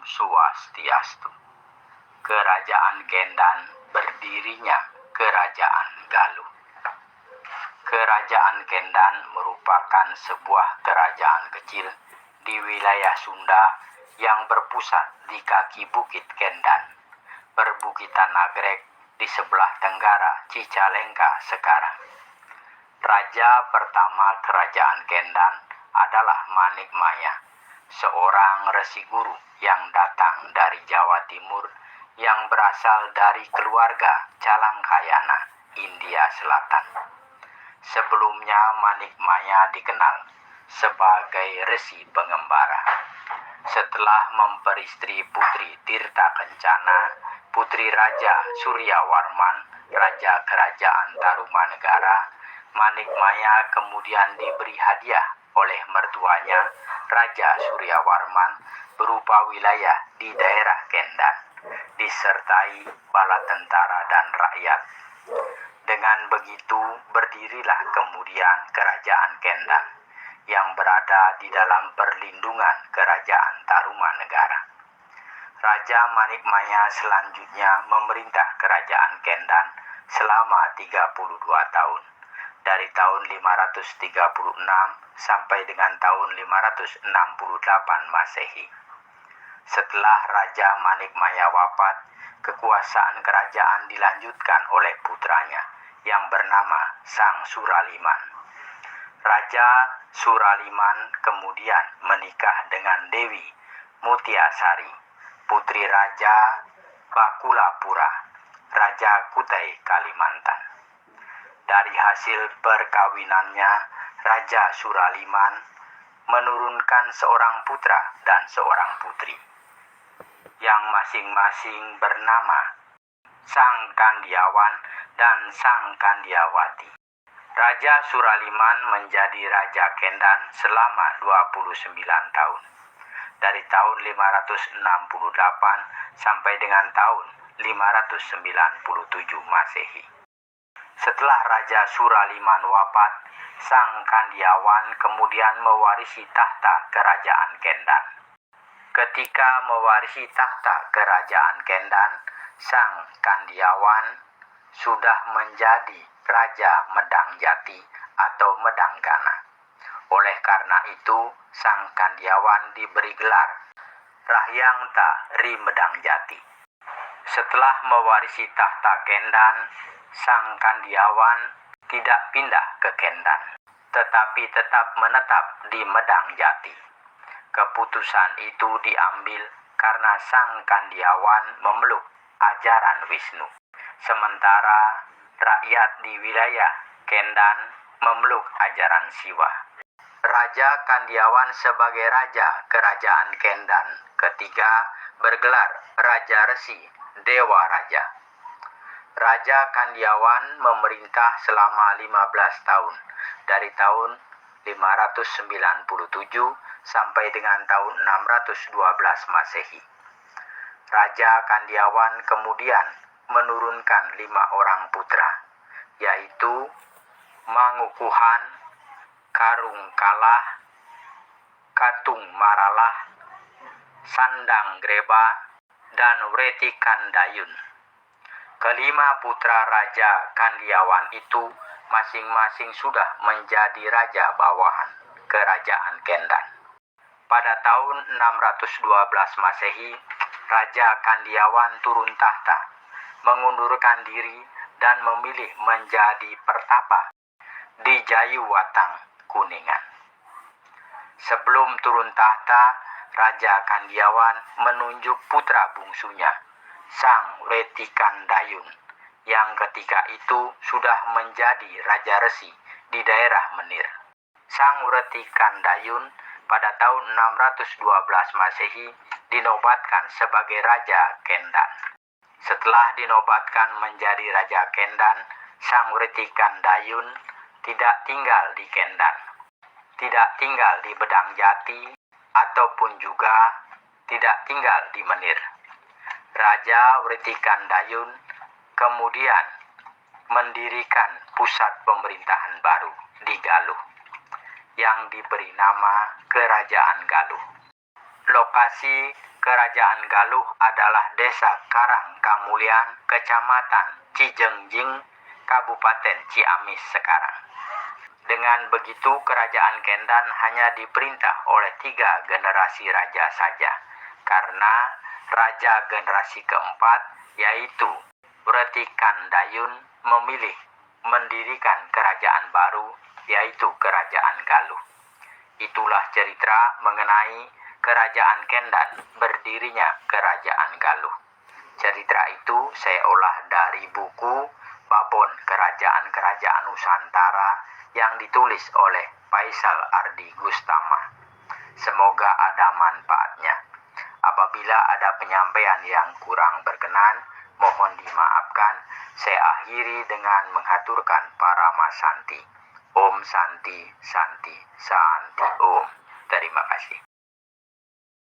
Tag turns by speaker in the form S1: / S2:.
S1: Swastiastu. Kerajaan Kendan berdirinya Kerajaan Galuh. Kerajaan Kendan merupakan sebuah kerajaan kecil di wilayah Sunda yang berpusat di kaki Bukit Kendan, perbukitan Nagrek di sebelah tenggara Cicalengka sekarang. Raja pertama Kerajaan Kendan adalah Manikmaya, seorang resi guru yang datang dari Jawa Timur yang berasal dari keluarga Calangkayana, India Selatan. Sebelumnya Manikmaya dikenal sebagai resi pengembara. Setelah memperistri Putri Tirta Kencana, putri Raja Suryawarman, Raja Kerajaan Tarumanegara, Manikmaya kemudian diberi hadiah oleh mertuanya, Raja Suryawarman, berupa wilayah di daerah Kendan, disertai bala tentara dan rakyat. Dengan begitu, berdirilah kemudian Kerajaan Kendan yang berada di dalam perlindungan Kerajaan Tarumanegara. Raja Manikmaya selanjutnya memerintah Kerajaan Kendan selama 32 tahun, dari tahun 536 sampai dengan tahun 568 Masehi. Setelah Raja Manikmaya wafat, kekuasaan kerajaan dilanjutkan oleh putranya yang bernama Sang Suraliman. Raja Suraliman kemudian menikah dengan Dewi Mutiasari, putri Raja Bakulapura, Raja Kutai Kalimantan. Dari hasil perkawinannya, Raja Suraliman menurunkan seorang putra dan seorang putri, yang masing-masing bernama Sang Kandiawan dan Sang Kandiawati. Raja Suraliman menjadi Raja Kendan selama 29 tahun, dari tahun 568 sampai dengan tahun 597 Masehi. Setelah Raja Suraliman wafat, Sang Kandiawan kemudian mewarisi tahta Kerajaan Kendan. Ketika mewarisi tahta Kerajaan Kendan, Sang Kandiawan sudah menjadi Raja Medang Jati atau Medanggana. Oleh karena itu, Sang Kandiawan diberi gelar Rahyangta Ri Medang Jati. Setelah mewarisi tahta Kendan, Sang Kandiawan tidak pindah ke Kendan, tetapi tetap menetap di Medang Jati. Keputusan itu diambil karena Sang Kandiawan memeluk ajaran Wisnu, sementara rakyat di wilayah Kendan memeluk ajaran Siwa. Raja Kandiawan sebagai Raja Kerajaan Kendan ketiga bergelar Raja Resi Dewa Raja. Raja Kandiawan memerintah selama 15 tahun, dari tahun 597 sampai dengan tahun 612 Masehi. Raja Kandiawan kemudian menurunkan 5 orang putra, yaitu Mangukuhan, Karungkalah, Katung Maralah, Sandang Greba, dan Wretikandayun. Kelima putra Raja Kandiawan itu masing-masing sudah menjadi raja bawahan Kerajaan Kendan. Pada tahun 612 Masehi, Raja Kandiawan turun tahta, mengundurkan diri dan memilih menjadi pertapa di Jayuwatang, Kuningan. Sebelum turun tahta, Raja Kandiawan menunjuk putra bungsunya, Sang Wretikandayun, yang ketika itu sudah menjadi Raja Resi di daerah Menir. Sang Wretikandayun pada tahun 612 Masehi dinobatkan sebagai Raja Kendan. Setelah dinobatkan menjadi Raja Kendan, Sang Wretikandayun tidak tinggal di Kendan, tidak tinggal di Medang Jati, ataupun juga tidak tinggal di Menir. Raja Wretikandayun kemudian mendirikan pusat pemerintahan baru di Galuh, yang diberi nama Kerajaan Galuh. Lokasi Kerajaan Galuh adalah Desa Karang Kamulian, Kecamatan Cijengjing, Kabupaten Ciamis sekarang. Dengan begitu, Kerajaan Kendan hanya diperintah oleh 3 generasi raja saja, karena raja generasi keempat, yaitu Wretikandayun, memilih mendirikan kerajaan baru, yaitu Kerajaan Galuh. Itulah cerita mengenai Kerajaan Kendan, berdirinya Kerajaan Galuh. Cerita itu saya olah dari buku Babon Kerajaan-Kerajaan Nusantara yang ditulis oleh Faisal Ardi Gustama. Semoga ada manfaatnya. Apabila ada penyampaian yang kurang berkenan, mohon dimaafkan. Saya akhiri dengan menghaturkan para masanti. Om Santi, Santi, Santi Om. Terima kasih.